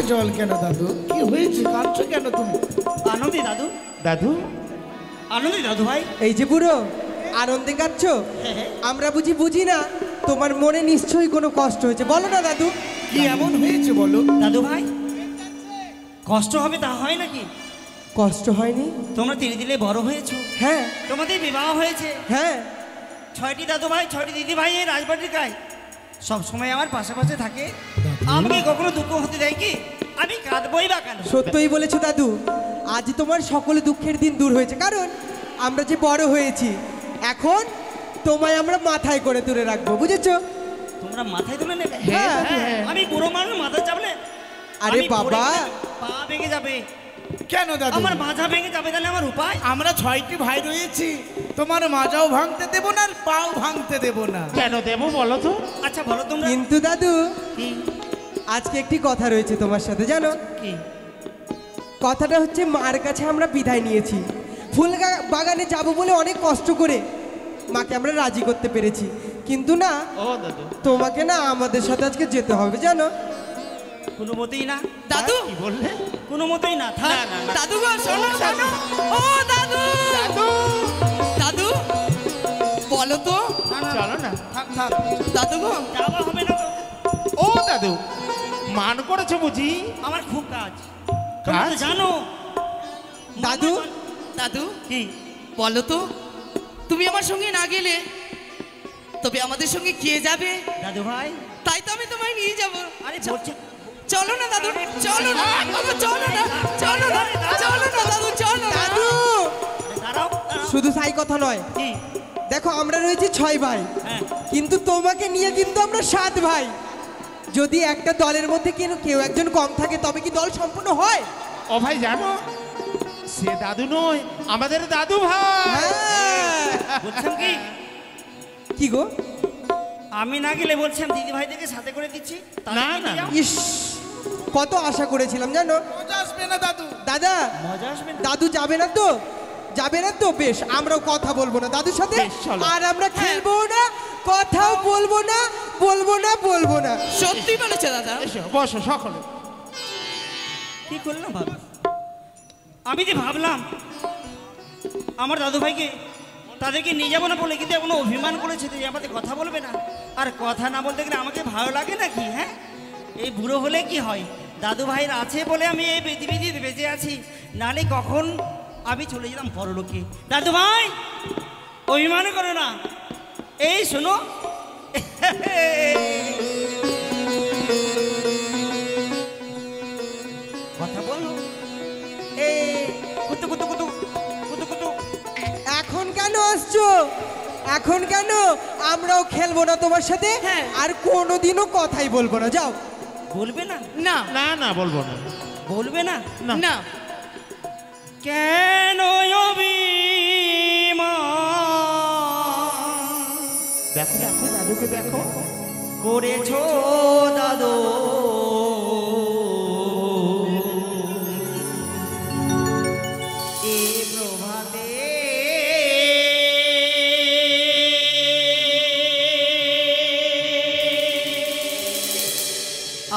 জল কেন দাদু? কি হয়েছে, কাঁদছো কেন তুমি? আনন্দে দাদু। দাদু আনন্দে দাদু ভাই। এই যে বুড়ো আনন্দে কাঁদছো? আমরা বুঝি না, তোমার মনে নিশ্চয়ই কোনো কষ্ট হয়েছে, বলো না দাদু। কি এমন হয়েছে বলো? দাদু ভাই কষ্ট হবে তা হয় নাকি? কষ্ট হয়নি? তোমরা তিলে তিলে বড় হয়েছো, হ্যাঁ তোমাদের বিবাহ হয়েছে, হ্যাঁ। 6টি দাদু ভাই 6টি দিদি ভাই এই রাজবাড়ির গায়ে সব সময় আমার পাশাপাশি থাকে। আমাকে কখনো দুঃখ হতে দেয় কি? আমি কাঁদবই বা কেন? সত্যই বলেছো দাদু, আজ তোমার সকল দুঃখের দিন দূর হয়েছে, কারণ আমরা যে বড় হয়েছি, এখন তোমায় আমরা মাথায় করে তুলে রাখবো, বুঝেছো? তোমরা মাথায় তুলে নেবে? হ্যাঁ, হ্যাঁ। আমি বুড়ো মানুষ, মাথায় চাপলে আরে আমি পড়ে বাবা, গেলে পা ভেঙে যাবে, কেন দাদু? আমার মাথা ভেঙে যাবে, তাহলে আমার উপায়? আমরা 6টি ভাই রয়েছি, তোমার মাজাও ভাঙতে দেব না আর পাও ভাঙতে দেব না। কেন দেবো বলো তো? আচ্ছা বলো তোমরা। কিন্তু দাদু কি আজকে একটি কথা রয়েছে তোমার সাথে, জানো? কি? কথাটা হচ্ছে, মার কাছে আমরা বিদায় নিয়েছি, ফুল বাগানে যাব বলে অনেক কষ্ট করে মাকে আমরা রাজি করতে পেরেছি, কিন্তু না, ও দাদু তোমাকে না আমাদের সাথে আজকে যেতে হবে, জানো? কোনো মতেই না দাদু, কি বললে? কোনো মতেই না, থাক। দাদু গো শোনো শোনো। ও দাদু, দাদু দাদু বলো তো। না, না, চলো না। থাক থাক, দাদু গো, যাওয়া হবে না তো। ও দাদু মান করেছো বুঝি? আমার খুব কাজ, তোমরা তো কাজ? জানো। দাদু দাদু কি? বলো তো, তুমি আমার সঙ্গে না গেলে তবে আমাদের সঙ্গে কে যাবে? দাদু ভাই, তাই তো আমি তোমায় নিয়ে যাবো। আরে বলছে চলো না দাদু, চলো না বাবা, চলো না, চলো না, চলো না দাদু, চলো না। দাদু আরে দাঁড়াও দাঁড়াও। শুধু তাই কথা নয়, কি? দেখো আমরা রয়েছি 6 ভাই, হ্যাঁ, কিন্তু তোমাকে নিয়ে কিন্তু আমরা 7 ভাই। যদি একটা দলের মধ্যে কেউ একজন কম থাকে, তবে কি দল সম্পূর্ণ হয়? ও ভাই জানো, সে দাদু নয়, আমাদের দাদু ভাই। হ্যাঁ। বলছেন কি? কি গো? আমি না গেলে বলছেন দিদি ভাইদেরকে সাথে করে দিচ্ছি, না, না, না। ইস, কত আশা করেছিলাম, জানো? মজা আসবে না দাদু? দাদা, মজা আসবে না? দাদু যাবে না তো? যাবে না তো? বেশ, আমরাও কথা বলবো না দাদুর সাথে, বেশ, চলো। আর আমরা খেলবো না, কথাও বলবো না, বলবো না। সত্যি বলেছো দাদা। এসো বসো সকলে। কি করলাম ভাবি? আমি যে ভাবলাম আমার দাদু ভাইকে তাদেরকে নিয়ে যাবো না বলে, কিন্তু এখনো অভিমান করেছে যে আমাদের কথা বলবে না। আর কথা না বলতে গেলে আমাকে ভালো লাগে নাকি? হ্যাঁ, এই বুড়ো হলে কি হয়, দাদু ভাইয়ের আছে বলে আমি এই পৃথিবীতে বেঁচে আছি, নালে কখন আমি চলে যেতাম পরলোকে। দাদু ভাই অভিমান করো না, এই শোনো। কথা বলো, এই কুতু কুতু কুতু কুতু কুতু। এখন কেন আসছো? এখন কেন? আমরাও খেলবো না তোমার সাথে, হ্যাঁ। আর কোনোদিনও কথাই বলবো না, যাও। বলবে না? না না না বলবো না। বলবে না? না, কেন অভিমান দেখো দেখো দাদুকে দেখো। করেছো দাদু? এ প্রভাতে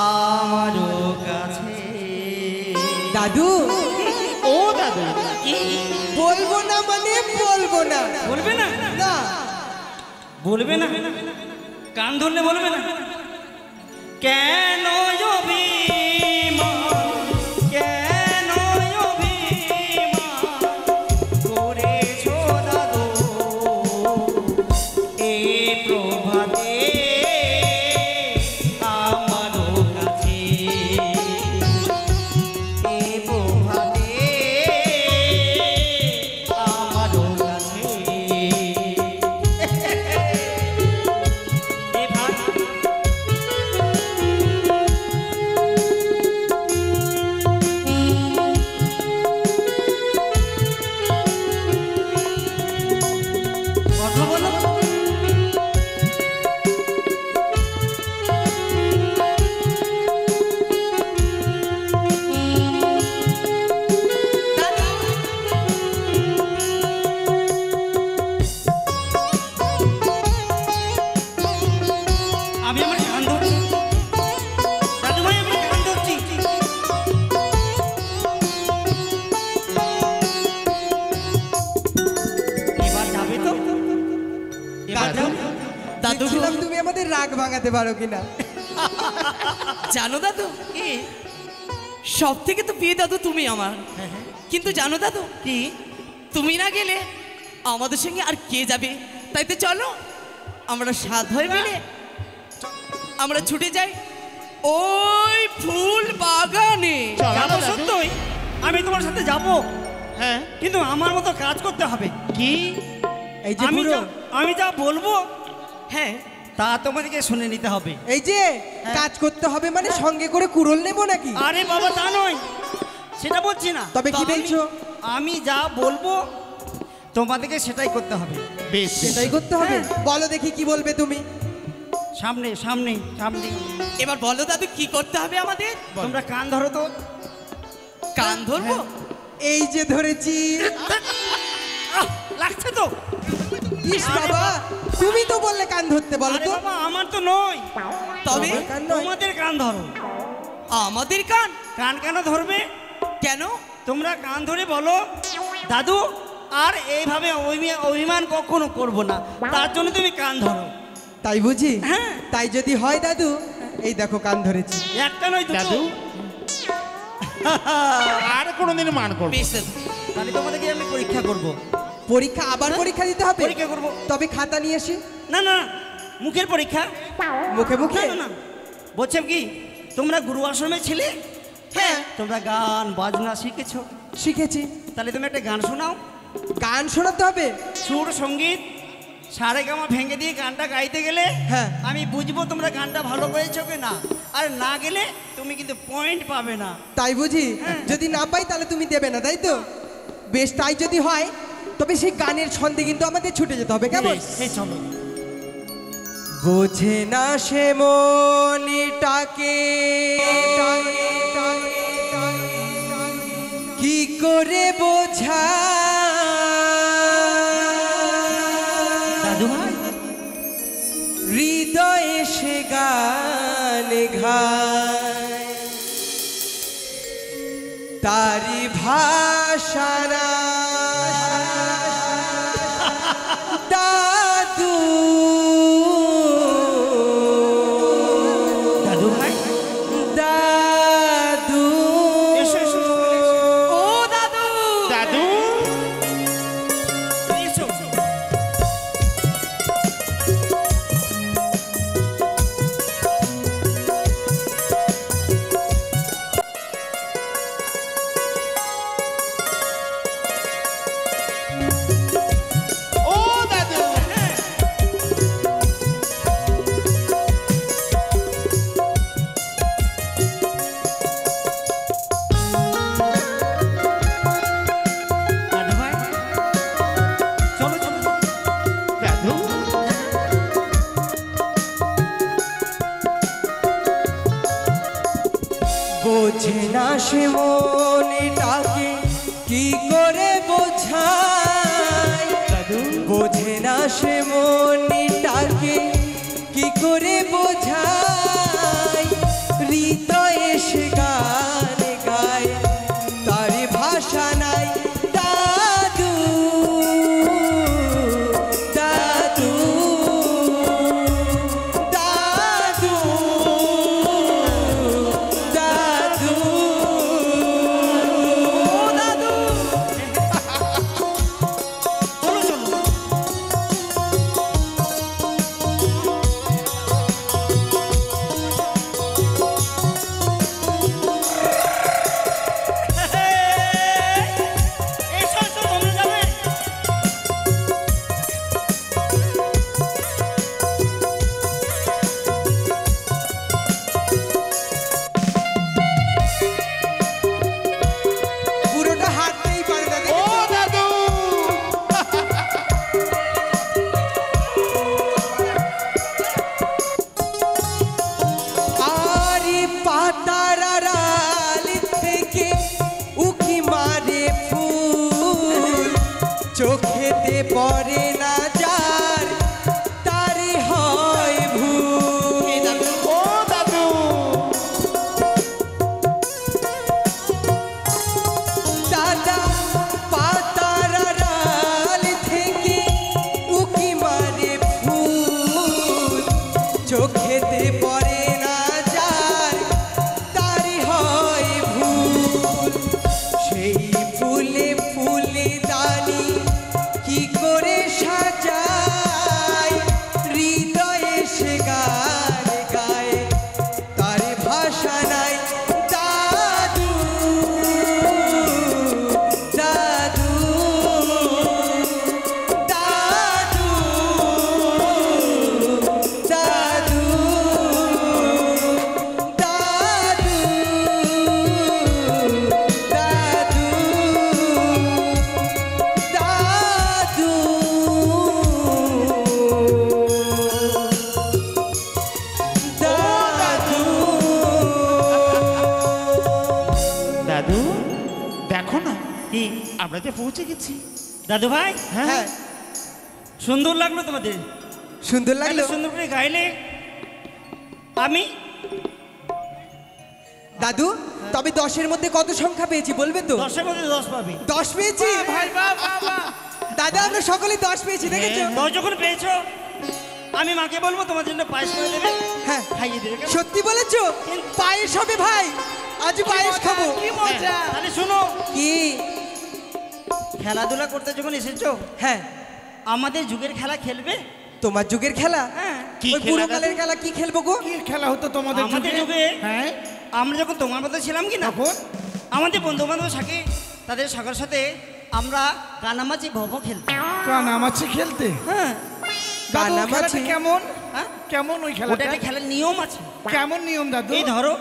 আমারও কাছে। দাদু, ও দাদু বলবো না মানে বলবো না। বলবে না? না, বলবে না? কান ধরলে বলবে না? কেন অভিমান, কেন অভিমান করেছো দাদু এ প্রভাতে আমারও কাছে? এ প্রভাতে আমারও কাছে। এ ভাই ভাঙাতে পারো কিনা। জানো দাদু, কি? সব থেকে তো প্রিয় দাদু তুমি আমার। কিন্তু জানো দাদু, কি? তুমি না গেলে আমাদের সঙ্গে আর কে যাবে? তাই তো চলো আমরা সাত হয়ে মিলে আমরা ছুটে যাই ওই ফুল বাগানে। চলো যাবো দাদু। সত্যই, আমি তোমার সাথে যাব, হ্যাঁ কিন্তু আমার মতো কাজ করতে হবে। কি? এই যে আমি বুড়ো, আমি যা বলবো হ্যাঁ, তা তোমাদেরকে শুনে নিতে হবে। এই যে কাজ করতে হবে মানে সঙ্গে করে কুড়োল নেবো নাকি? আরে বাবা, তা নয়, সেটা বলছি না। তবে কি তা বলছো? আমি যা বলবো তোমাদেরকে সেটাই করতে হবে। বেশ সেটাই করতে হবে। বলো দেখি কি বলবে তুমি। সামনে সামনে সামনে। এবার বলো দাদু কি করতে হবে আমাদের? তোমরা কান ধরো তো। কান ধরবো? এই যে ধরেছি। আহ, লাগছে তো। ইস বাবা, তুমি তো বললে কান ধরতে, বলো আরে তো। বাবা, আমার তো নয়, তবে তোমার কান নয়? তোমাদের কান ধরো। আমাদের কান কান কেন ধরবে? কেন? তোমরা কান ধরে বলো, দাদু আর এইভাবে অভিমান কখনো করব না, তার জন্য তুমি কান ধরো। তাই বুঝি? হ্যাঁ। তাই যদি হয় দাদু, এই দেখো কান ধরেছি। একটা নয় দুটো। দাদু আর কোনোদিন মান করবো বেশ দাদু। তাহলে তোমাদেরকে আমি পরীক্ষা করব। পরীক্ষা আবার পরীক্ষা দিতে হবে? পরীক্ষা করব। তবে খাতা নিয়ে আসি। না না, মুখের পরীক্ষা। মুখে মুখে? না না না, বলছেন কি তোমরা গুরু আশ্রমে ছিলে? হ্যাঁ। তোমরা গান বাজনা শিখেছো, শিখেছি। তাহলে তুমি একটা গান শোনাও। গান শোনাতে হবে? সুর সঙ্গীত সারেগামা ভেঙে দিয়ে গানটা গাইতে গেলে হ্যাঁ। আমি বুঝবো তোমরা গানটা ভালো করেছো কি না, আর না গেলে তুমি কিন্তু পয়েন্ট পাবে না। তাই বুঝি? হ্যাঁ। যদি না পাই তাহলে তুমি দেবে না, তাই তো? বেশ, তাই যদি হয় তবে সেই গানের ছন্দে কিন্তু আমাদের ছুটে যেতে হবে, কেমন? এই চলো। বোঝে না সে মনিটাকে কি করে বোঝা, দাদু ভাই, হৃদয়ে সে গান গায়, তারি ভাষারা দাদু। দাদু ভাই, দাদু এসো এসো সকলে এসো। ও দাদু, দাদু এসো। ও দাদু দাদু ভাই, চলো চলো চলো। দাদু বোঝে না সে মনিটাকে কি করে বোঝায়, দাদু বোঝে না সে মনিটাকে কি করে বোঝায়, হৃদয়ে সে গান গায়, তার ভাষা নাই দাদু। দাদু দাদু দাদু। ও দাদু, দাদু দেখো না কি আমরা যে পৌঁছে গেছি। দাদু ভাই হ্যাঁ সুন্দর লাগলো তোমাদের, সুন্দর লাগলো। এত সুন্দর করে গাইলে। আমি দাদু তবে 10-এর মধ্যে কত সংখ্যা পেয়েছি বলবে তো? 10-এর মধ্যে 10 পাবে। 10 পেয়েছি ভাই বাহ বাহ বাহ। দাদা, আমরা সকলে 10 পেয়েছি, দেখেছো? 10 যখন পেয়েছো আমি মাকে বলবো তোমার জন্য পায়েস করে দেবে, হ্যাঁ খাইয়ে দেবে। কেমন? সত্যি বলেছো? পায়েস হবে ভাই, আজ পায়েস খাবো। কি মজা। তাহলে শোনো, কি? খেলাধুলা করতে যখন এসেছো হ্যাঁ, আমাদের যুগের খেলা খেলবে। তোমার যুগের খেলা? হ্যাঁ, কি ওই খেলা পুরোকালের খেলা কি খেলবো গো? কি খেলা হতো তোমাদের আমাদের যুগে? যুগে হ্যাঁ আমরা যখন তোমার মতো ছিলাম কি না, তখন আমাদের বন্ধু বান্ধব থাকে তাদের সবার সাথে আমরা কানামাছি ভব খেলতাম। কানামাছি খেলতে? হ্যাঁ, দাদু ওই কানামাছি? খেলাটা কেমন? হ্যাঁ, কেমন ওই ওটা খেলাটা? একটা খেলার নিয়ম আছে। কেমন নিয়ম দাদু? এই ধরো,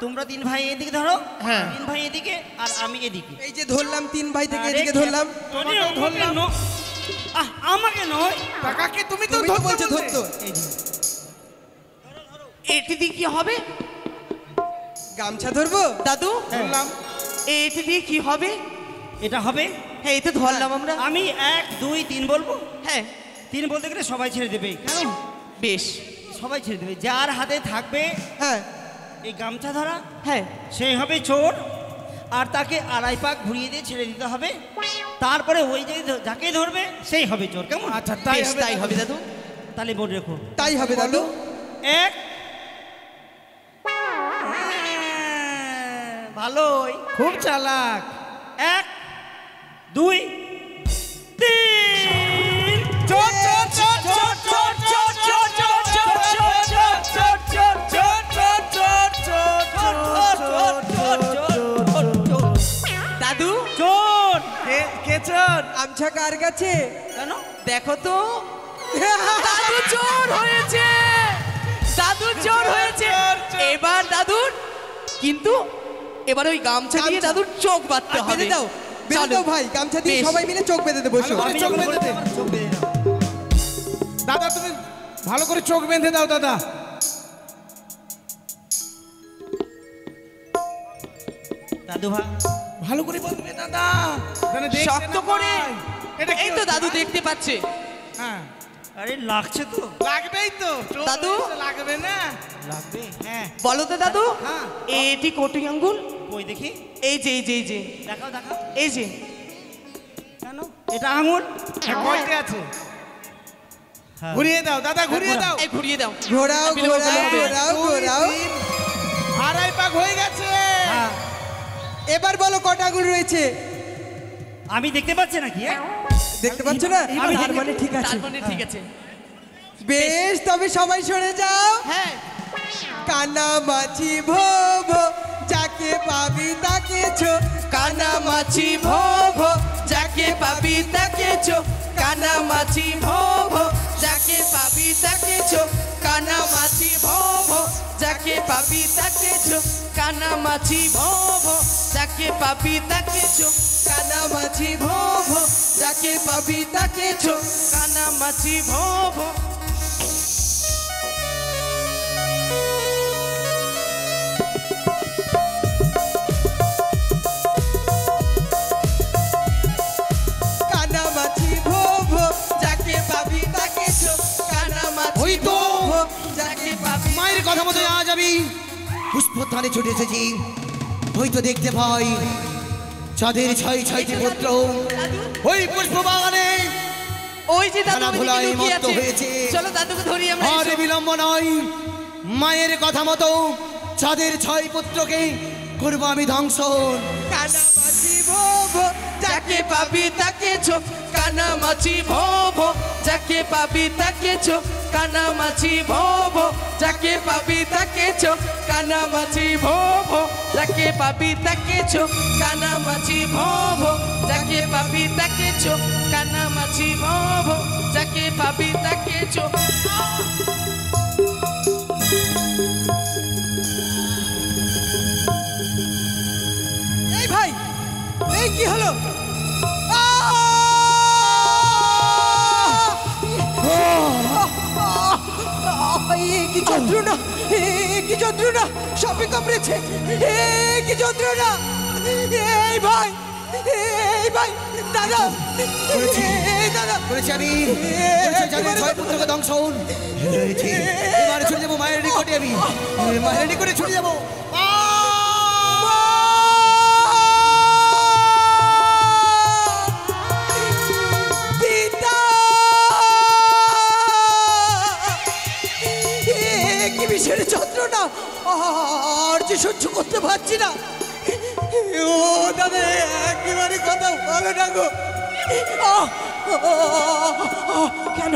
তোমরা 3 ভাই এদিকে ধরো, হ্যাঁ। 3 ভাই এদিকে আর আমি এদিকে। এই যে ধরলাম 3 ভাই থেকে আরে এদিকে ধরলাম। তোমাকে তোমাকেও ধরলাম। আমাকে নয়, কাকাকে তুমি তো তুমি তো ধরতে বলছো বললে। ধরতো। এই যে এটি দিয়ে কি হবে গামছা ধরবো? দাদু? ধরলাম। এটি দিয়ে কি হবে? এটা হবে। হ্যাঁ, এই তো ধরলাম আমরা। আমি 1 2 3 বলবো, হ্যাঁ, 3 বলতে গেলে সবাই ছেড়ে দেবে। কেন? বেশ। সবাই ছেড়ে দেবে। যার হাতে থাকবে হ্যাঁ এই গামছা ধরা হ্যাঁ, সেই হবে চোর, আর তাকে 2.5 পাক ঘুরিয়ে দিয়ে ছেড়ে দিতে হবে। তারপরে ওই যে যাকে ধরবে সেই হবে চোর। কেমন? আচ্ছা তাই বেশ হবে তাই হবে দাদু। তাহলে মনে রেখো। তাই হবে দাদু। 1 ভালোই। খুব চালাক। 1 2 3 চোর চোর চোর চোর চোর চোর চোর চোর চোর চোর চোর চোর চোর চোর চোর চোর চোর। দাদু চোর। কে চোর? গামছা কার কাছে? কেন? দেখো তো, দাদু চোর হয়েছে, দাদু চোর হয়েছে। এবার দাদুর কিন্তু এবার ওই গামছা দিয়ে গামছা। দাদুর চোখ বাঁধতে হবে। বেঁধে দাও, বেঁধে চলো। দাও ভাই, গামছা দিয়ে বেশ। সবাই মিলে চোখ বেঁধে দেবো। বসো। ভালো করে চোখ বেঁধে দে। চোখ বেঁধে দাও। দাদা তুমি ভালো করে চোখ বেঁধে দাও দাদা। দাদু ভাই ভালো করে বাঁধবে দাদা, যেন দেখতে শক্ত না করে। পায়। এটা কি এই তো হচ্ছে, দাদু ভাই? দেখতে পাচ্ছে। হ্যাঁ আরে লাগছে তো। লাগবেই তো। চোর দাদু? হয়েছে, লাগবে না? লাগবে। হ্যাঁ। বলো তো দাদু, হ্যাঁ। এটি কোটি আঙ্গুল? কই দেখি। এই যে এই যে এই যে দেখাও দেখাও। এই যে কেন? এটা আঙুল। হ্যাঁ, কয়টি আছে? হ্যাঁ। ঘুরিয়ে দাও দাদা, ঘুরিয়ে দাও। এই ঘুরিয়ে দাও। ঘোরাও ঘোরাও ঘোরাও ঘোরাও। 2.5 পাক হয়ে গেছে। হ্যাঁ। এবার বলো কটা আঙুল রয়েছে? আমি দেখতে পাচ্ছি নাকি? দেখতে পাচ্ছ না? আমি তার দেখতে- মানে ঠিক আছে। তার মানে ঠিক আছে। বেশ, তবে সবাই সরে যাও। হ্যাঁ, কানামাছি ভোভ, যাকে পাবি তাকে ছো। কানামাছি ভোভ, যাকে পাবি তাকে চো। কানামাছি ভোভ, যাকে পাবি তাকে চো। কানামাছি ভোভ, যাকে পাবি তাকে চো। কানামাছি ভোভ, যাকে পাবি তাকে চো। কানামাছি ভোভ, যাকে পাবি তাকে চো। কানামাছি ভোভ। কানামাছি ভোভ, যাকে পাবি তাকে ছো। কানামাছি ওই তো। ভোভ, যাকে পাবি। মায়ের কথা মতো আজ আমি পুষ্পধানে ছুটে এসেছি। ওই তো দেখতে পাই চাঁদের 6 পুত্র ওই পুষ্প বাগানে ওই যে দাদু খেলাধুলায় ওইদিকে লুকিয়ে মত্ত আছে। হয়েছে। চলো দাদুকে ধরি আমরা। আর এসো। বিলম্ব নয়, মায়ের কথা মতো চাঁদের 6 পুত্রকে করবো আমি ধ্বংস। কানামাছি ভোভ, যাকে পাবি তাকে চো। কানামাছি ভোভ, যাকে পাবি তাকে চো। কানামাছি ভোভ, যাকে পাবি তাকে চো। কানামাছি ভোভ, যাকে পাবি তাকে চো। কানামাছি ভোভ, যাকে পাবি তাকে চো। কানামাছি ভোভ, যাকে পাবি তাকে চো। এই ভাই, এই কি হলো? কি যন্ত্রণা, কি যন্ত্রণা, সাপে কামড়েছে, কি যন্ত্রণা। এই ভাই, এই ভাই, দাদা, এই দাদা করেছি আমি, ছয় পুত্রকে ধ্বংস হন। এবারে ছুটে যাবো মায়ের নিকটে, আমি মায়ের নিকটে ছুটে যাবো। বিষের যন্ত্রণা আর যে সহ্য করতে পারছি না। ও দাদা, একেবারে কথা ভালো না গো। কেন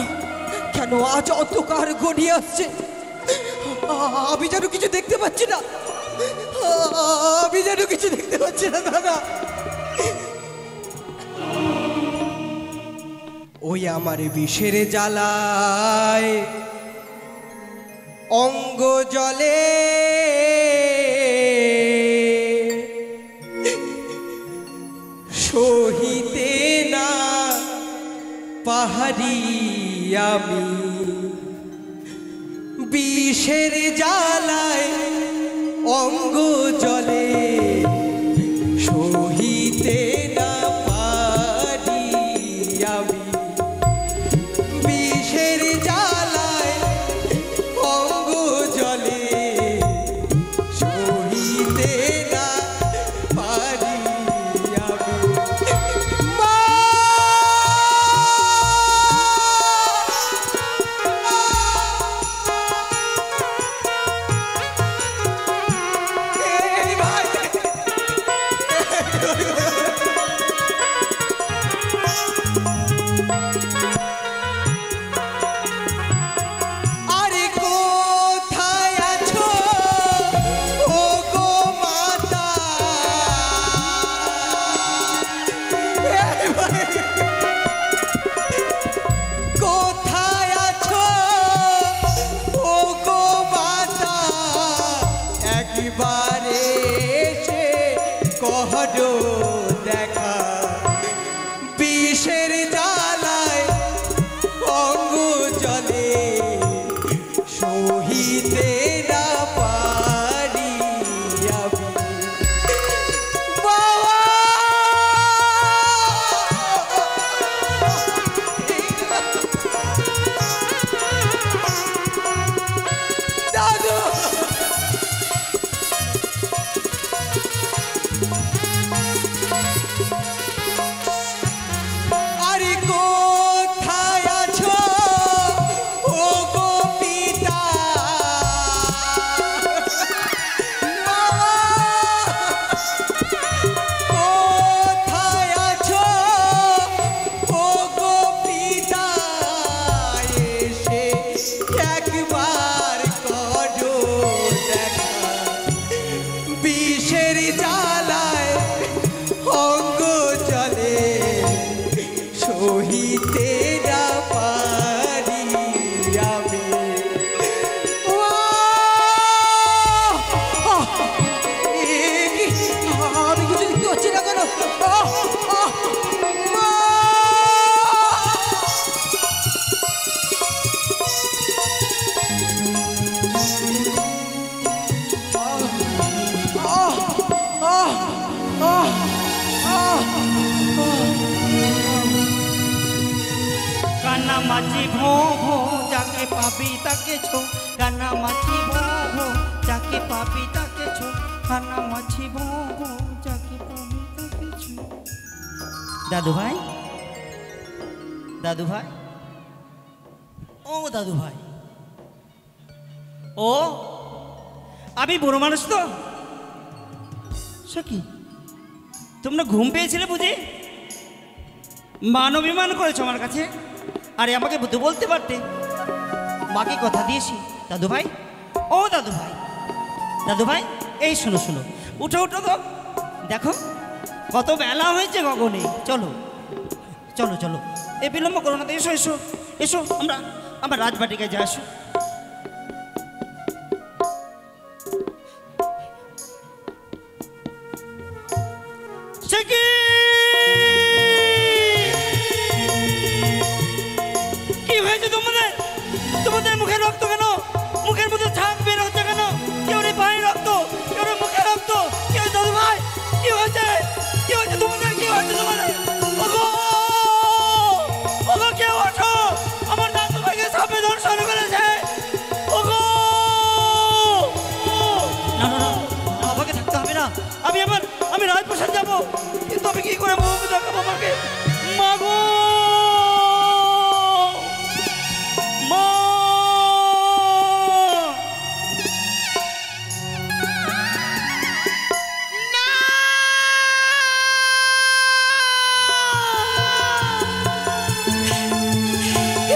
কেন আজ অন্ধকার গড়িয়ে আসছে, আমি যেন কিছু দেখতে পাচ্ছি না, আমি যেন কিছু দেখতে পাচ্ছি না দাদা। ওই আমার বিষের জ্বালায় অঙ্গ জলে, সহিতে না পাহাড়ি আমি, বিষের জ্বালায় অঙ্গ জলে, সহিতে না পারি আমি, বিষের জ্বালায় অঙ্গ জলে, সহিতে না পারি আমি। মা, এই ভাই, আরে কোথায় আছো ও গো মাতা, কোথায় আছো ও গো মাতা, একবারে এসে কহরো দেখা, বিষের জ্বালায় অঙ্গ জলে, সহিতে না পারি আমি। বাবা, দাদু, আরে কোথায় আছো ও গো পিতা, বাবা, কোথায় আছো ও গো পিতা, এসে একবার করো দেখা, বিষের জ্বালায় অঙ্গ জলে, সহিতে না পারি আমি। আমি কিছু দেখতে পাচ্ছি না কেন? মা! কান্না মাছি ভো ভো, যাকে পাবি তাকে ছো, কান্না মাছি ভো ভো, যাকে পাবি তাকে ছো, কান্না মাছি ভো ভো, যাকে পাবি তাকে ছো। দাদু ভাই, দাদু ভাই, ও দাদু ভাই, ও আমি বুড়ো মানুষ তো, সে কি তোমরা ঘুম পেয়েছিলে বুঝি? মান অভিমান করেছো আমার কাছে, আরে আমাকে বুদ্ধ বলতে পারতে, মাকে কথা দিয়েছি। দাদু ভাই, ও দাদু ভাই, দাদু ভাই, এই শোনো শোনো, উঠো উঠো তো, দেখো কত বেলা হয়েছে গগনে, চলো চলো চলো, এ বিলম্ব করো না তো, এসো এসো এসো, আমরা রাজবাটিকায় যা আসো। সে কি কি হয়েছে তোমাদের? তোমাদের মুখে রক্ত কেন? মুখের মধ্যে ছাগ বের হচ্ছে কেন? কথা। আমি রাজপ্রাসাদ যাবো, কিন্তু আমি কি করে মুখ দেখাবো আমাকে? মাগো মা,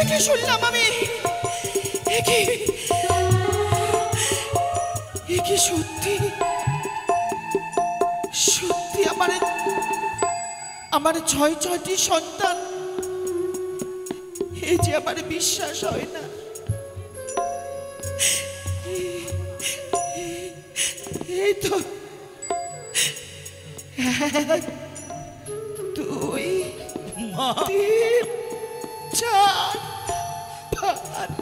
কি শুনলাম আমি? কি সত্যি সত্যি আমার ছয়টি সন্তান? এই যে আমার বিশ্বাস হয় না। এই তো 1 2 3 4 5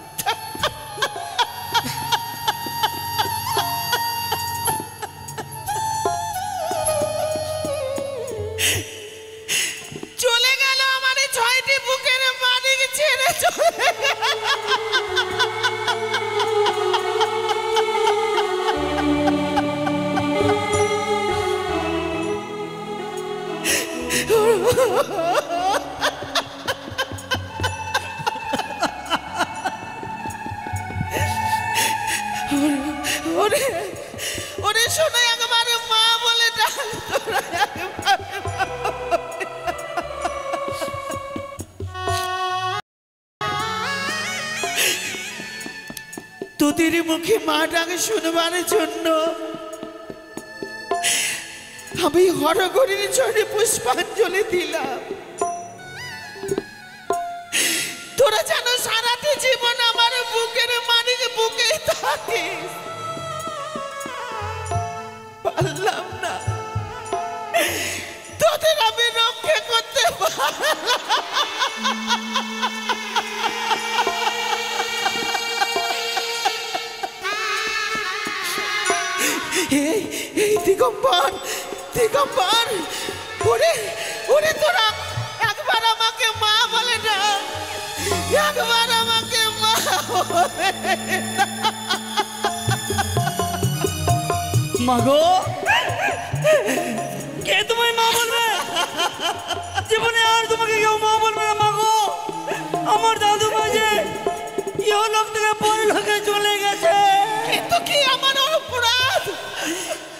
চলে গেল আমার 6টি বুকের মানিক ছেড়ে চলে ওরে শোনো, একবার মা বলে ডাক তোরা, তোদের মুখে মা ডাকে শুনবার জন্য আমি হরগরির চরণে পুষ্পাঞ্জলি দিলাম। তোরা যেন সারাটি জীবন আমার বুকের মানিক বুকে থাকে। পারলাম না, তোদের আমি রক্ষা করতে এই দিগম্বর ওরে তোরা একবার আমাকে মা বলে না, একবার আমাকে মা বলে না। মাগো, কে তোমায় মা বলবে? জীবনে আর তোমাকে কেউ মা বলবে না মাগো। আমার দাদু মাঝে ইহলোক থেকে পরলোকে চলে গেছে। কিন্তু কি আমার অপরাধ?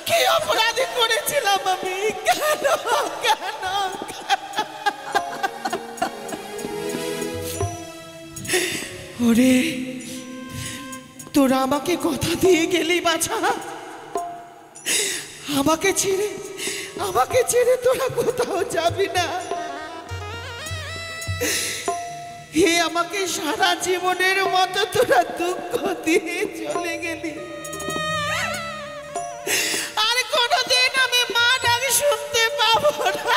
কি অপরাধী করেছিলাম আমি? কেন কেন? ওরে তোরা আমাকে কথা দিয়ে গেলি বাছা, আমাকে ছেড়ে তোরা কোথাও যাবি না। হে আমাকে সারা জীবনের মতো তোরা দুঃখ দিয়ে চলে গেলি। আর কোনোদিন আমি মা ডাক শুনতে পাবো না।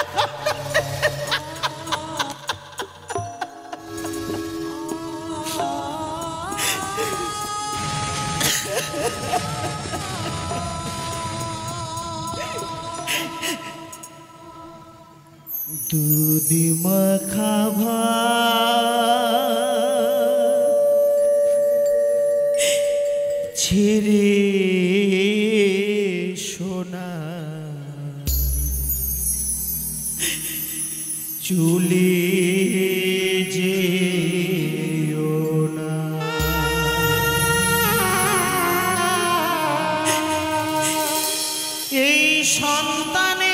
দুধ মাখা ছেড়ে সোনা চুলে যেও না। এই সন্তানে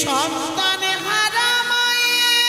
সন্তানে হারা মায়ের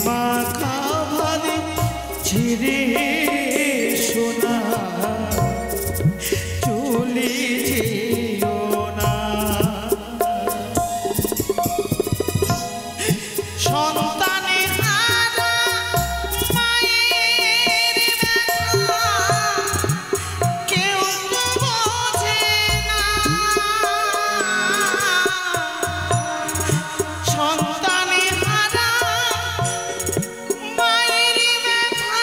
মাখা ভাত ছেড়ে সোনা চলে যেও না। সন্তানের হারা মায়ের ব্যথা কেউ তো বোঝে না। সন্তানের হারা মায়ের ব্যথা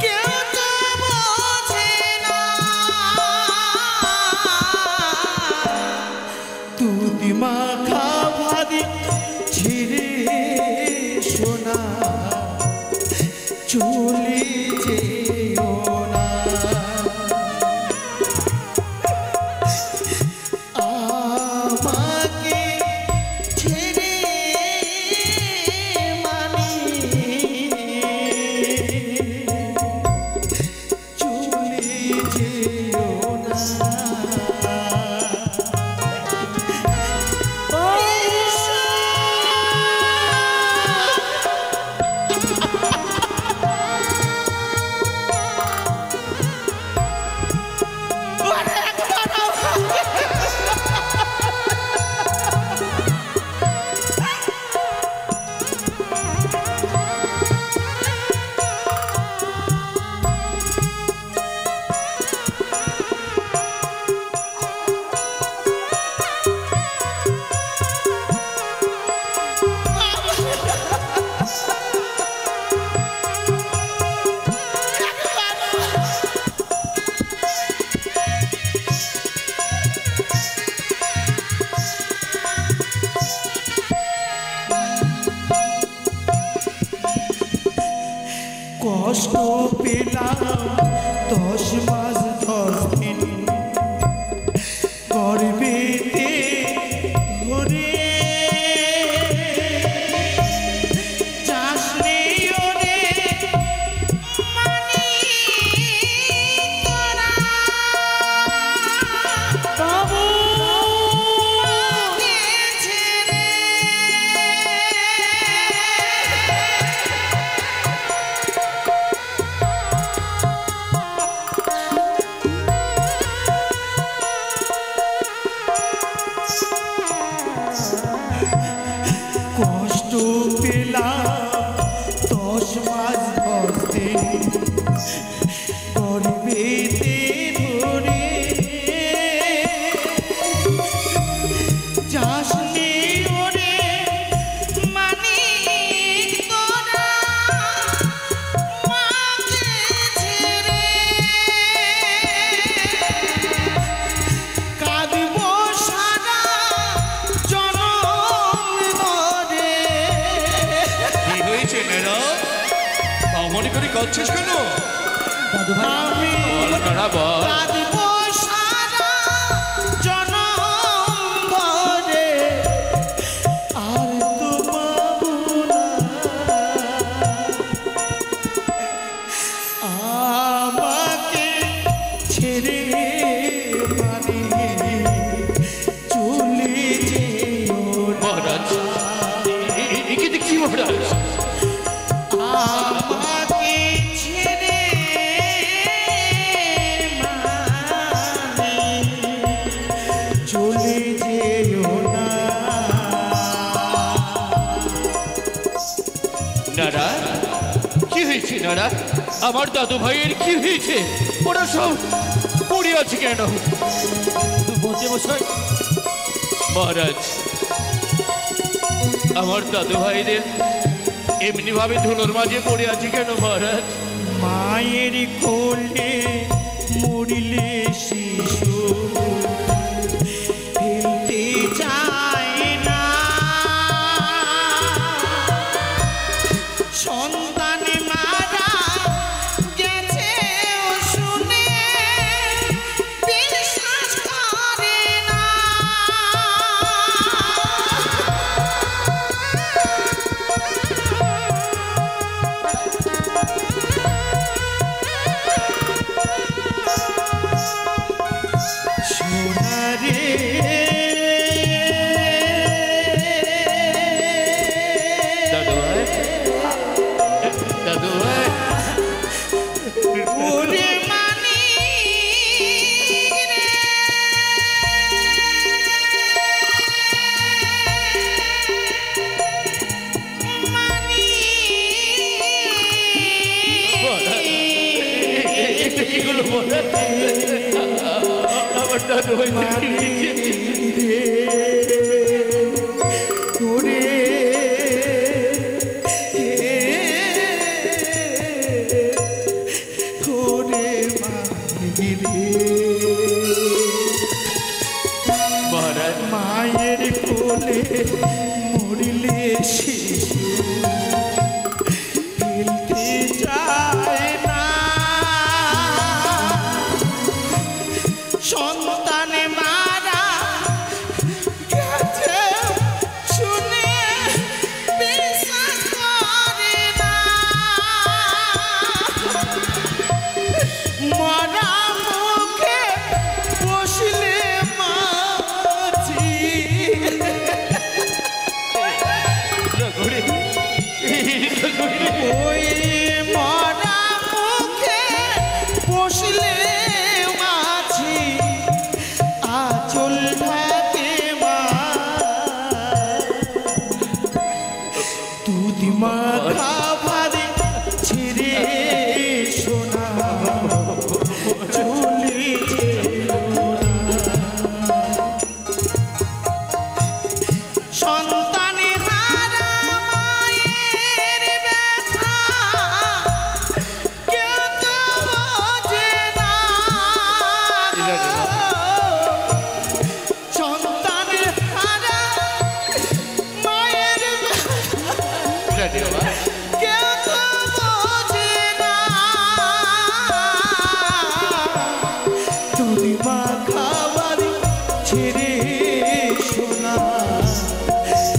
কেউ তো বোঝে না। দুধ মাখা ভাত ছেড়ে সোনা চলে যেও না। আমাকে ছেড়ে মানে চলে যেও না। কষ্ট পেলাম 10 মাস 10 দিন গর্ভেতে ধরে। চাষ নেই ওরে মানি তোরা বাবু ছেড়ে। কষ্ট পেলাম 10 মাস 10 দিন গর্ভেতে ধরে। চাষ নেই ওরে মানিক তোরা মাকে ছেড়ে। কাঁদব সারা জনম ধরে। কি হয়েছে নেড়া? অমনি করে কাঁদছিস কেন? আমি বল নেড়া বল। কাঁদব সারা জনম ধরে আর তো পাবো না। আমাকে ছেড়ে মানে চলে যেও না। মহারাজ একে দেখছি মহারাজ। আমাকে ছেড়ে মানে চলে যেও না। নারা কি হয়েছে নারা? আমার দাদু ভাইয়ের কি হয়েছে? ওরা সব পড়ে আছে কেন? মহারাজ আমার দাদু ভাইদের এমনি ভাবে ধুলোর মাঝে পড়ে আছে কেন মহারাজ? মায়ের কোলে মরিলে শিশু ফেলতে চায় না। সন্তান মারা গেছে ও শুনে বিশ্বাস করে না। দাদু ভাই মায়ের কোলে মরিলে শিশু ফেলতে যায় না, সন্তানে মারা গেছে শুনে বিশ্বাস করে না, মরা মুখে বসলে ওই মরা মুখে বসলে মাছি আঁচল ঢাকে মা, দুধ মাখা ভারে ছেড়ে সোনা চলে সন্তানে হারা মায়ের ব্যথা কেউ তো বোঝে না, সন্তানে হারা মায়ের কেউ তো বোঝে না, তুমি মা খাবারি ছেড়ে সোনা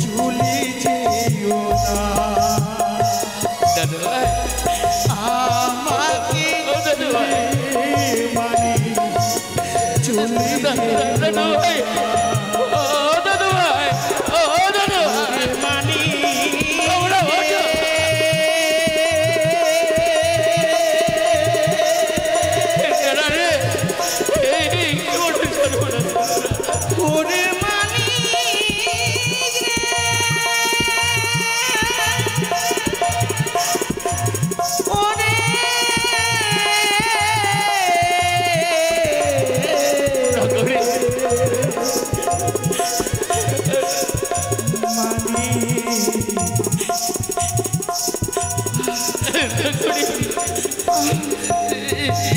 চলে যেও না, আমাকে মানে চলে দাদু ভাই ও দাদু ভাই ও দাদু মানি ওরে মানি ওরে মানি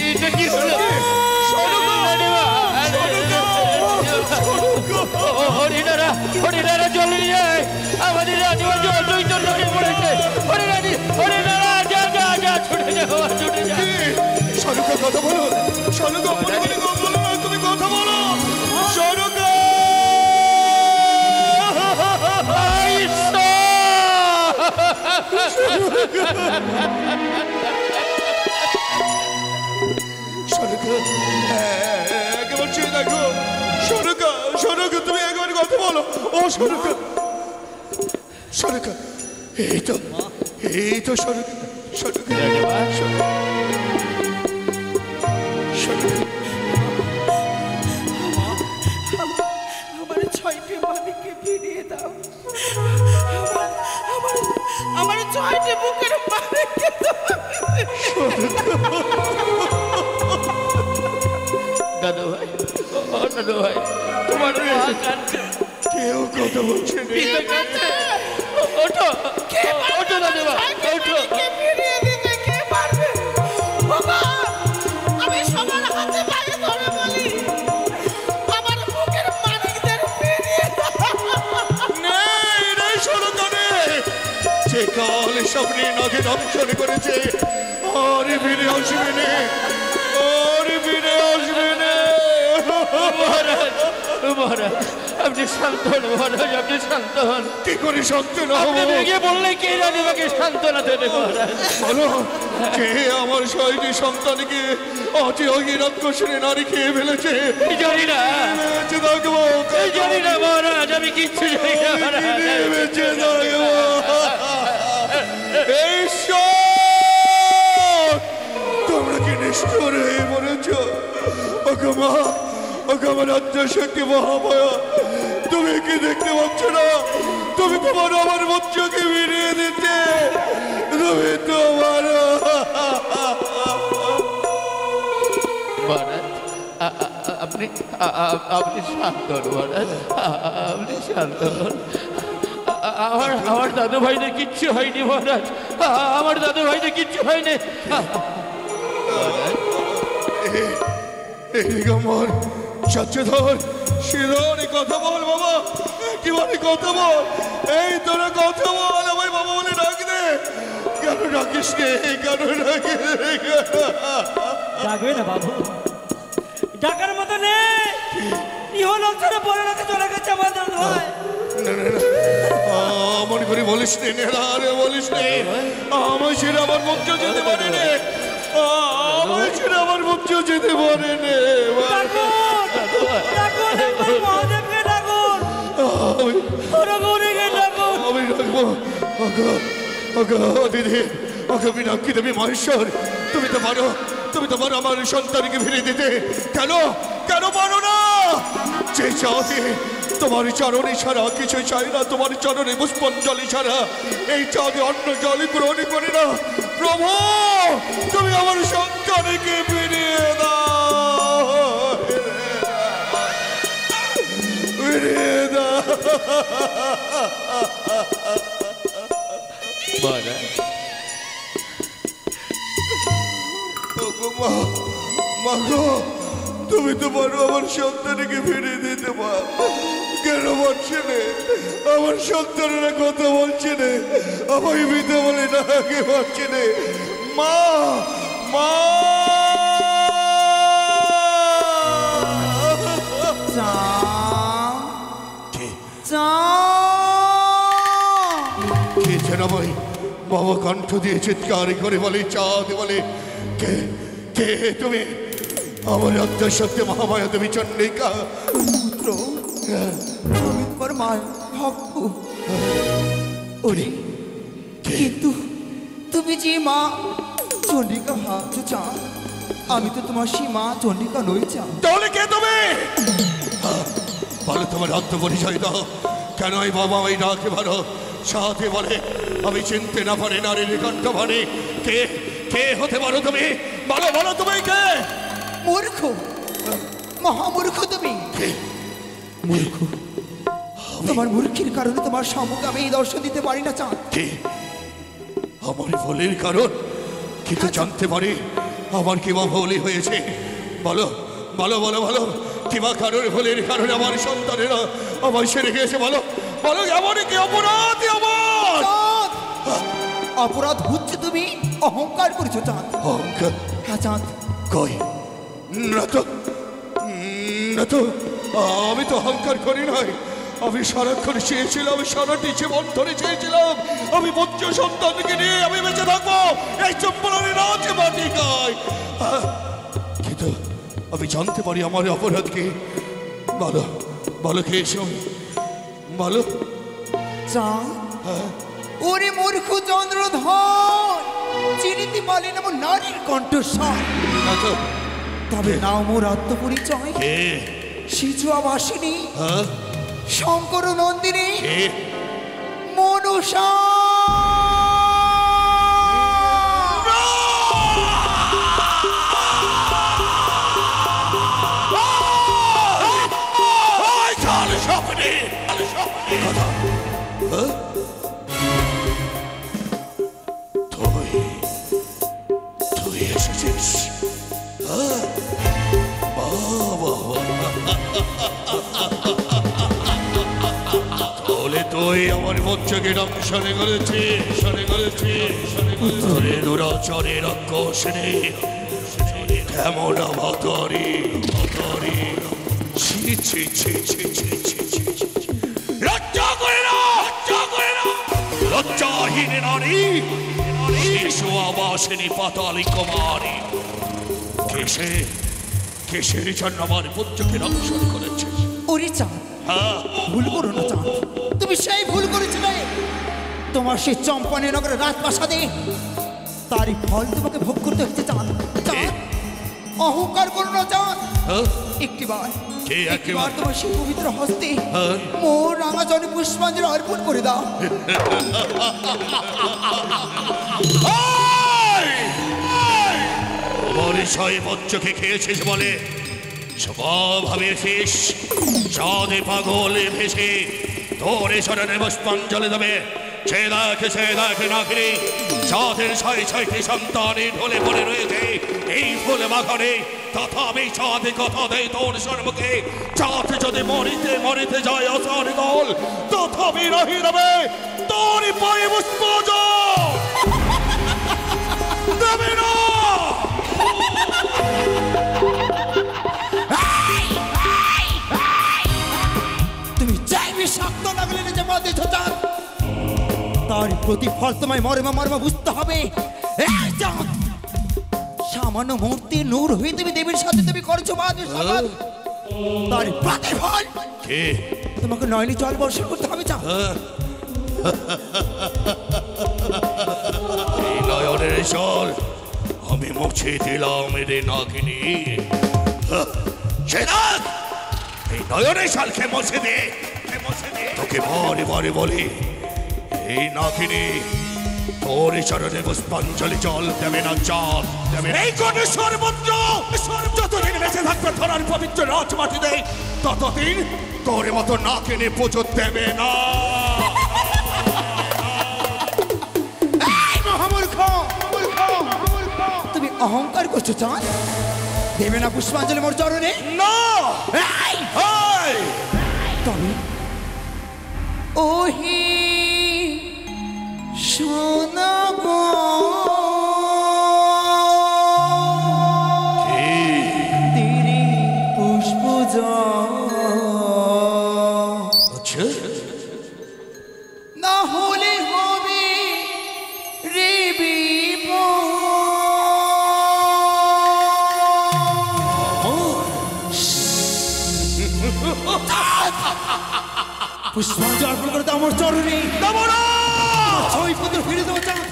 এটা কি হলো হরিণারা হরিণারা জল নিয়ে যায় আমাদের রাজীবন জল চৈতন্য হয়ে পড়েছে হরিণারা যা যা যা ছুটে যাও ছুটে যা সরকার কথা বলো সরকার বলো তুমি কথা বলো সরকার সরকার একবার চেয়ে দেখো সরকার সরকার তুমি একবার কথা বলো ও সরকার সরকার এই তো সরকার সরকার আমার 6টি মানিকে ফিরিয়ে দাও, আমার 6টি বুকের মানিককে দাদু ভাই ও দাদু ভাই তোমার মা কাঁদছে কেউ কথা বলছে পিতা কাঁদছে ওঠো ওঠো দাদু ভাই ওঠো ফিরিয়ে দিতে কে পারবে? বাবা আমি সবার হাতে পায়ে ধরে বলি আমার বুকের মানিকদের ফিরিয়ে দাও। নেই সরকারে যে কাল স্বপ্নে নখে দংশন করেছে আর ফিরে আসবে না আর ফিরে আসবে না মহারাজ মহারাজ আপনি শান্ত হন মহারাজ আপনি শান্ত হন কি করে শান্ত না আপনি হবো ভেঙে বললে কে রানীমাকে সান্ত্বনা দেবে মহারাজ বলো যে আমার 6টি সন্তানকে অতি অগিরাক্ষসের নারী খেয়ে ফেলেছে জানি না বেঁচে থাকবো জানি না মহারাজ আমি কিচ্ছু জানি না মহারাজ বেঁচে থাকবো তোমরা কি নিষ্ঠুর হয়ে পড়েছ ওকে মা ওকে আমার আত্মশক্তি মহামায়া তুমি কি দেখতে পাচ্ছ না তুমি তোমার আমার বাচ্চাকে ফিরিয়ে দিতে তুমি তোমার মহারাজ আপনি আপনি শান্ত হন মহারাজ, আপনি শান্ত হন। আমার দাদু ভাইদের কিচ্ছু হয়নি মহারাজ, আমার দাদু ভাইদের কিচ্ছু হয়নি। আমার সচ্চেধর শিরোর কথা বল বাবা, একেবারে কথা বল, এই তোরা কথা বল, আমার বাবা বলে ডাক দে। কেন ডাকিস রে, কেন ডাকিস রে? ডাকবে না বাবু, ডাকার মতো নেই। ইহলোক ছেড়ে পরলোকে চলে গেছে আমার দাদু ভাই। মনে করে বলিস নে, নেড়ারে বলিস নে, আমার ছেড়ে আমার মুখ্য যেতে পারে রে, আমার ছেড়ে আমার মুখ্য যেতে পারে রে। মহাদেবকে ডাকুন, আমি ডাকবো। দিদি, মীনাক্ষী দেবী মহেশ্বর, তুমি তো পারো, তুমি তো পারো আমার সন্তানকে ফিরে দিতে। কেন কেন পারো না? যে চাঁদে তোমার চরণে ছাড়া কিছু চাই না, তোমার চরণে পুষ্পাঞ্জলি ছাড়া এই চাঁদে অন্য জল গ্রহণ করে না। প্রভু, তুমি আমার সন্তানকে ফিরিয়ে দাও, ফিরিয়ে দাও। মা গো, তুমি তো পারো আমার সন্তানকে ফিরে দিতে পার। কেন বলছে না আমার সন্তানেরা কথা বলছে না, আমায় বিধা বলে না, আগে বলছে না। মা মা কে যেন ভাই বাবা কণ্ঠ দিয়ে চিৎকার করে বলে, চাঁদ বলে, কে কে তুমি? আমার আত্মার সত্যি মহামায়া তুমি চন্ডিকা। পুত্র, আমি তোমার মা হব। ওরে, কিন্তু তুমি যে মা চন্ডিকা ভাবছো চাঁদ, আমি তো তোমার সেই মা চন্ডিকা নই চাঁদ। তাহলে কে তুমি? বলো তোমার আত্মপরিচয় দাও। কেন এই বাবা ওই ডাকে বলো, সাথে বলে আমি চিনতে না পারি নারীর কণ্ঠ ভারে। কে কে হতে পারো তুমি? বলো বলো তুমি কে? মূর্খ, মহামূর্খ তুমি। মূর্খ, তোমার মূর্খের কারণে তোমার সম্মুখে আমি এই দর্শন দিতে পারি না চাঁদ। কে? আমার ভুলের কারণ? কিন্তু জানতে পারি আমার কিবা ভুলই হয়েছে। বলো বলো বলো বলো, কিবা কারোর ভুলের কারণে আমার সন্তানেরা আমার সেরে গিয়েছে। বলো বলো, এমন কি অপরাধ আমার? চাঁদ, অপরাধ হচ্ছে তুমি অহংকার করেছো চাঁদ। অহংকার? হ্যাঁ চাঁদ। কই? না তো, না তো, আমি তো অহংকার করি নাই। আমি সারাক্ষণ চেয়েছিলাম, সারাটি জীবন ধরে চেয়েছিলাম আমি পুত্র সন্তানকে নিয়ে আমি বেঁচে থাকবো এই চম্পলানি রাজ্যে বাটিকায়। কিন্তু আমি জানতে পারি আমার অপরাধ কি। বলো বলো, কে এসো বলো। চাঁদ, ওরে মূর্খ চন্দ্রধর, চিনিতে পারলেন আমার নারীর কণ্ঠস্বর। না তো, তবে নাও মোর আত্মপরিচয়। কে? সিজুয়া বাসিনী, হ্যাঁ, শঙ্কর নন্দিনী, কে? মনুষা। তুই এসেছিস? তাহলে তুই আমার বচ্চাকে দংশনে করেছিস, দুরাচারে রাক্ষসিনী কেমন ভাতারি ভাতারি। ছি ছি ছি ছি ছি ছি ছি ছি। লজ্জা করে না, লজ্জা করে না, লজ্জাহীন নারী, শিশু আবাসিনী পাতালি কুমারী। কিসের জন্য আমার পুত্রকে দংশন করেছিস? ওরে চাঁদ, হ্যাঁ, ভুল করো না চাঁদ, তুমি সেই ভুল করেছিলে। তোমার সেই চম্পানী নগরের রাজপ্রাসাদে তারই ফল তোমাকে ভোগ করতে হচ্ছে চাঁদ। চাঁদ, অহংকার করো না চাঁদ। হ্যাঁ, একটিবার কে একটিবার তোমার সেই পবিত্র হস্তে হ্যাঁ। মোর রাঙা জলে পুষ্পাঞ্জলি অর্পণ করে দাও। আমার ছয় বচ্চকে খেয়েছিস বলে সব ভাবিয়েছিস চাঁদে পাগল ভেসে তোর চরণে পুষ্পাঞ্জলি দেবে। সে দেখে নাকি চাঁদের ৬৬টি সন্তানের ঢলে পড়ে রয়েছে এই ফুল বাগানে। তথাপি চাঁদে কথা দেয় তোর সম্মুখে, চাঁদ যদি মরিতে যায় অসার দল, তথাপি রহি রবে তোর পায়ে পুষ্প দেবে না। তুমি চাইবে শক্ত লাগলে নিজে মা দিচ্ছ চাঁদ, তার প্রতিফল তোমায় মর্ম বুঝতে হবে। সামান্য মূর্তি নূর হয়ে তুমি দেবীর সাথে তুমি করছো মা সমাজ, তার প্রতিফল তোমাকে নয়নি জল বর্ষণ করতে হবে। চাঁদ এই নয়নের জল আমি মুছে দিলাম রে নাগিনী। এই নয়নের জলকে মুছে দে, তোকে বারে বলি এই নাগিনী তোর চরণে পুষ্পাঞ্জলি জল দেবে না, চাঁদ দেবে না। এই কোটেশ্বর মন্ত্র যতদিন বেঁচে থাকবে ধরার পবিত্র রাজমাটিতে, ততদিন তোর মতো নাগিনী পুজো দেবে না। তুমি অহংকার করছো চাঁদ, দেবে না পুষ্পাঞ্জলি মোর চরণে? না তবে ওহি সোনা তেরি পুষ্প আচ্ছা না হলে হবে রে পুষ্পাঞ্জলি অর্পণ করে দাও আমার চরণে। ছয় পুত্র ফিরে দেবো চাঁদ।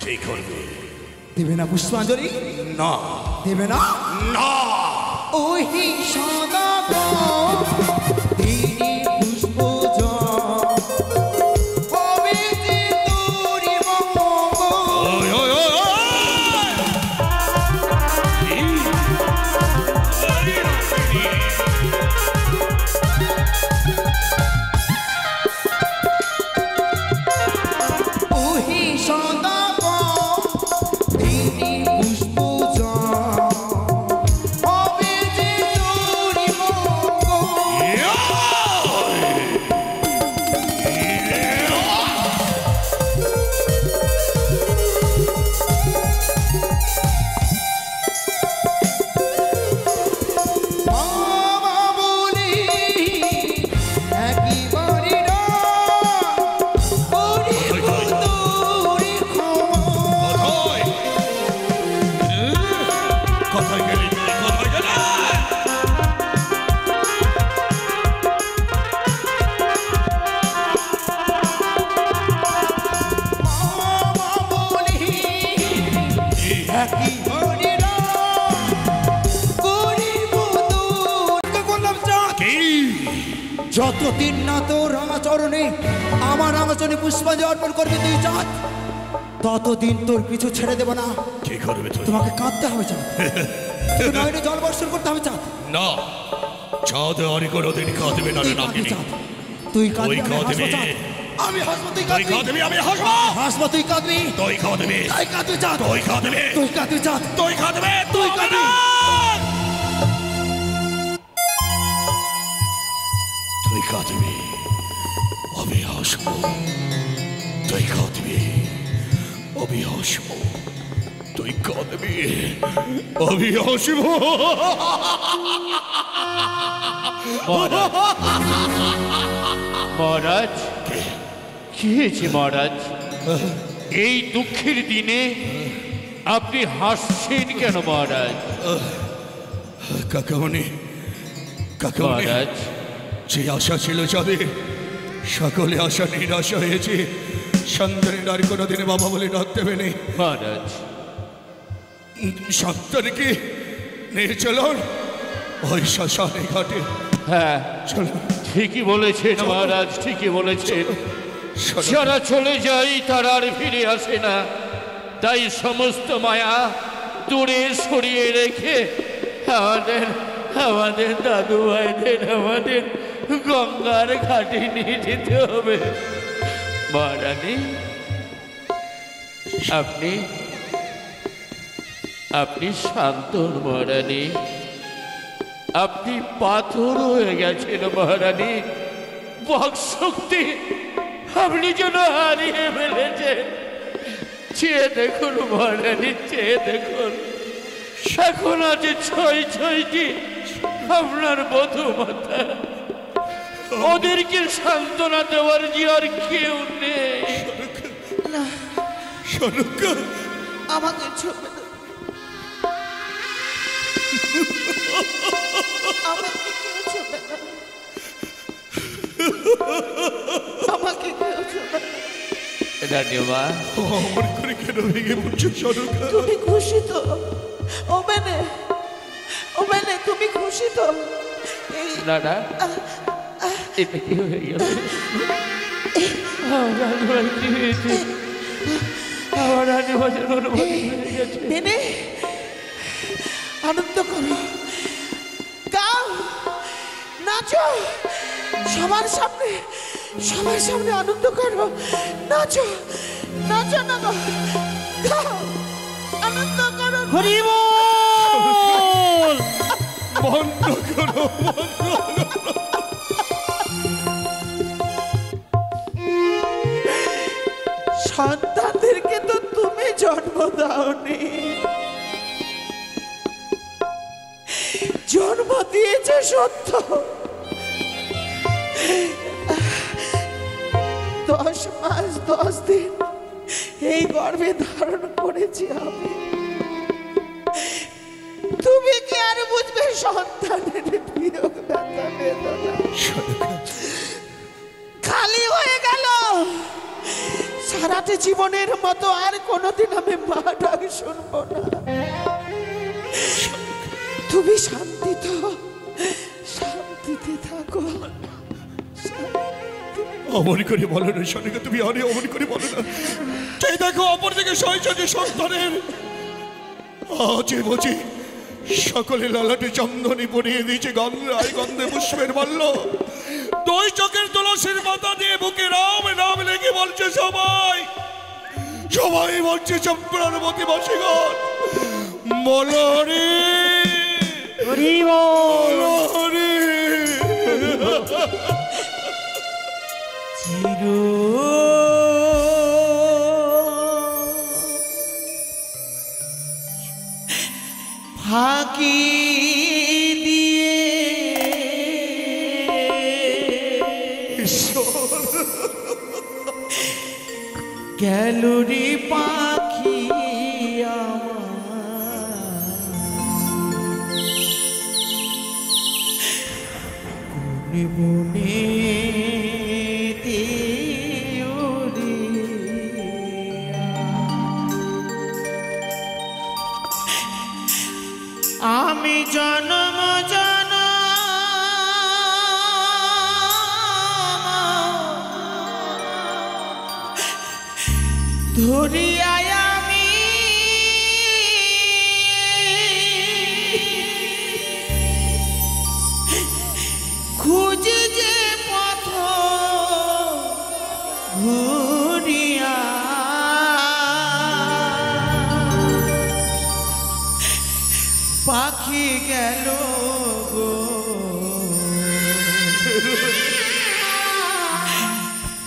ঠিক করবে, দেবে না পুষ্পাঞ্জলি? না দেবে না? না ওহি সদা পুষ্প যতদিন না তোর রামাচরণে আমার রামাচরণে পুষ্পাঞ্জলি অর্পণ করবে তুই চাঁদ, ততদিন তোর কিছু ছেড়ে দেব না। কি করবে তুই? তোমাকে কাঁদতে হবে চাঁদ, নয়নে জল বর্ষণ করতে হবে চাঁদ। না, চাঁদ আর কোনোদিন কাঁদবে না রে নাগিনী। তুই কাঁদবি, আমি হাসবো, তুই কাঁদবি। আমি হাসবো, তুই কাঁদবি। তুই কাঁদবি চাঁদ, তুই কাঁদবি। তুই কাঁদবি চাঁদ, তুই কাঁদবি। তুই কাঁদবি। তুই কাঁদবি, আমি হাসবো। তুই কাঁদবি, আমি হাসবো। তুই কাঁদবি, আমি হাসবো। মহারাজ, কি হয়েছে মহারাজ? এই দুঃখের দিনে আপনি হাসছেন কেন মহারাজ? কাকামণি, মহারাজ, যে আশা ছিল যাদের, সকলে আশা নিরাশা হয়েছে। সন্তানের আর কোনোদিন বাবা বলে ডাক দেবে নেই মহারাজ। সন্তানকে নিয়ে চলুন ওই শ্মশানে ঘাটে। হ্যাঁ, চলো। ঠিকই বলেছেন মহারাজ, ঠিকই বলেছেন। যারা চলে যায় তারা আর ফিরে আসে না, তাই সমস্ত মায়া দূরে সরিয়ে রেখে আমাদের আমাদের দাদু ভাইদের আমাদের গঙ্গার ঘাটে নিয়ে যেতে হবে। মহারানী, আপনি আপনি শান্ত মহারানী, আপনি পাথর হয়ে গেছেন মহারানী, বাকশক্তি আপনি যেন হারিয়ে ফেলেছেন। চেয়ে দেখুন মহারানী, চেয়ে দেখুন, এখন আছে 6-6টি আপনার বধূ মাতা, ওদেরকে সান্ত্বনা দেওয়ার যে আর কেউ নেই। সনকা, আমাকে ছোবে না, আমাকে কেউ ছোবে না, আমাকে কেউ ছোবে না। রানীমা, অমর করে কেন ভেঙে পড়ছো সনকা? তুমি খুশি তো? ও মেনে তুমি খুশি তো? না না, এটা কি হয়ে গেল? আমার কি হয়েছে? আমার রানীমা যেন অনুভূতি হয়ে গেছে। মেনে, আনন্দ করো, গাও, নাচো, সবার সামনে আনন্দ করো, নাচো নাচো না গো, গাও, আনন্দ করো। হরি বল। বন্ধ করো, সন্তানদেরকে তো তুমি জন্ম দাওনি, জন্ম দিয়েছে সত্য, 10 মাস 10 দিন এই গর্ভে ধারণ করেছি আমি। তুমি কি আর বুঝবে সন্তানের বিয়োগ ব্যথা বেদনা? খালি হয়ে গেল সারাটা জীবনের মতো, আর কোনোদিন আমি মা ডাক শুনবো না। তুমি শান্তিতে থাকো। অমর করে বলো না সনকা, তুমি আরে অমর করে বলো না। এই দেখো অপর দিকে 6-6টি সন্তানের আজে বুঝি সকলে লালাটে চন্দনী পরিয়ে দিয়েছে, গন্ধায় গন্ধে পুষ্পের মাল্য, 2 চোখের তুলসীর পাতা দিয়ে বুকে রাম রাম লেগে বলছে সবাই বলছে চম্প্রাণবতী বাসীগণ, মলহরি হরি বল। মলহরি। ফাঁকি দিয়ে গেলুরি পাখি কোনে বনে আমি জনম ধরিয়ায় আমি খুঁজে যে পথ ঘুরিয়া পাখি গেল গো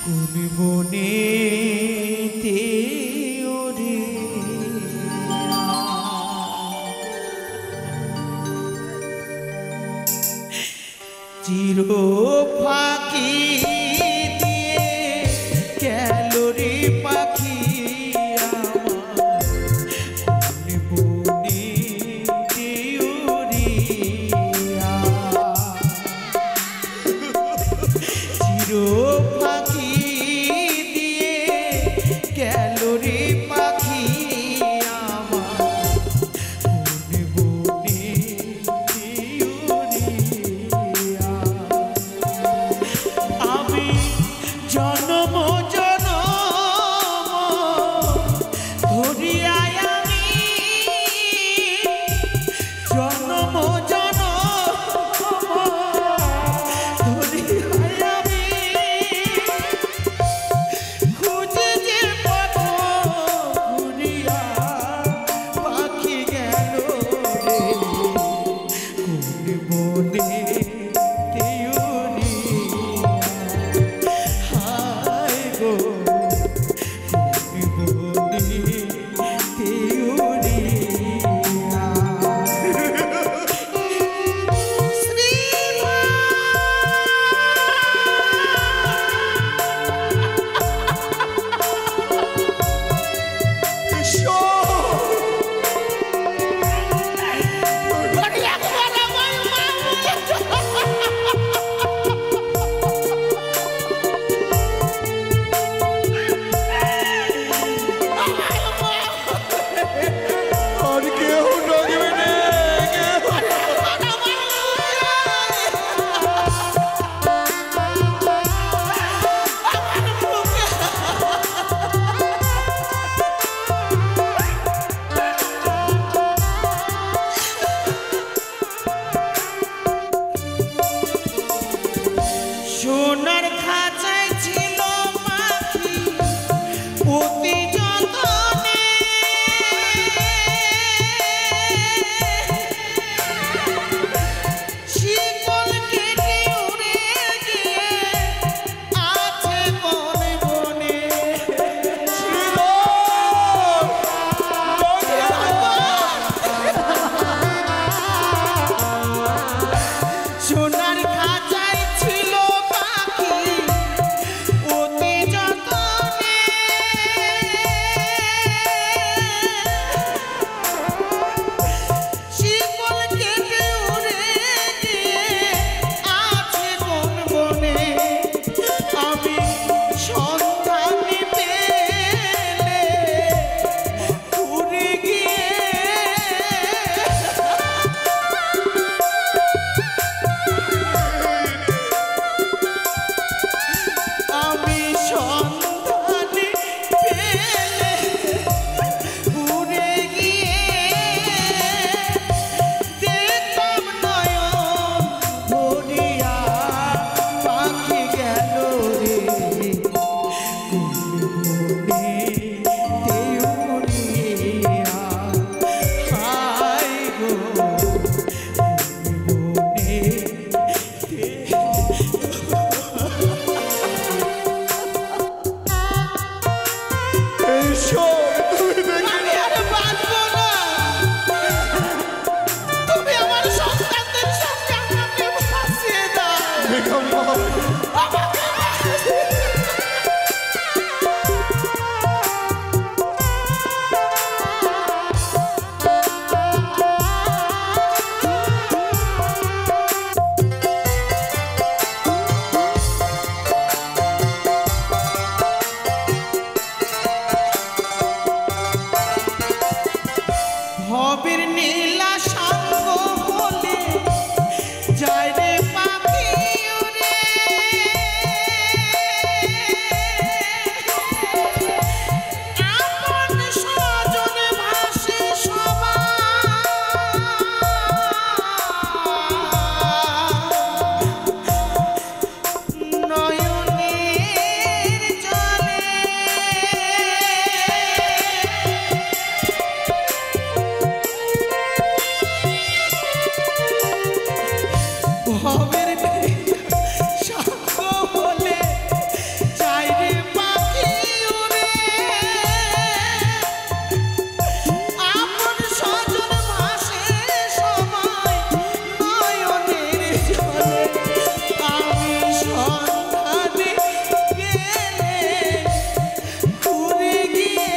কোন বনে চির ফাঁকি দিয়ে গেল রে পাখি আমার বনে দেউরিয়া। চির ফাঁকি দিয়ে গেল রে পাখি আমার বনে দেউরিয়া। আমি জনম ধরিয়ায় আমি জনম সোনার খাঁচায় ছিল পাখি অতি যতনে শিকল কেটে উড়ে গিয়ে আছে বনে বনে সোনার খাঁচায় ছিল পাখি অতি যতনে শিকল কেটে উড়ে গিয়ে আছে কোন বনে আমি সন্ধান পেলে উড়ে গিয়ে আমি সন্ধানে পেলে উড়ে গিয়ে দেখলাম নয়ন ভরিয়া পাখি গেল রে বনে দেউরিয়া হায় গো বনে ঈশ্বর তুমি দেখে আমি আর বাঁচবো না তুমি আমার সন্তানদের সঙ্গে আমাকে ভাসিয়ে দাও বেগম ভবের নীলা সঙ্গ হলে যায় রে পাখি উড়ে আপন স্বজন ভাসে সবাই নয়নের জলে ভবের সঙ্গ হলে যায় রে পাখি উড়ে আপন স্বজন ভাসে সবাই নয়নের জলে আমি সন্ধানে গেলে উড়ে গিয়ে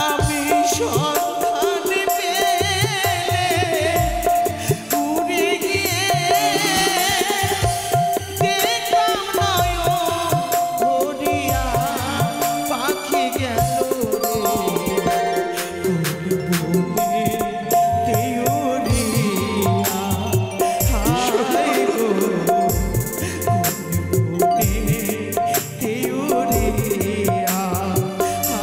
আমি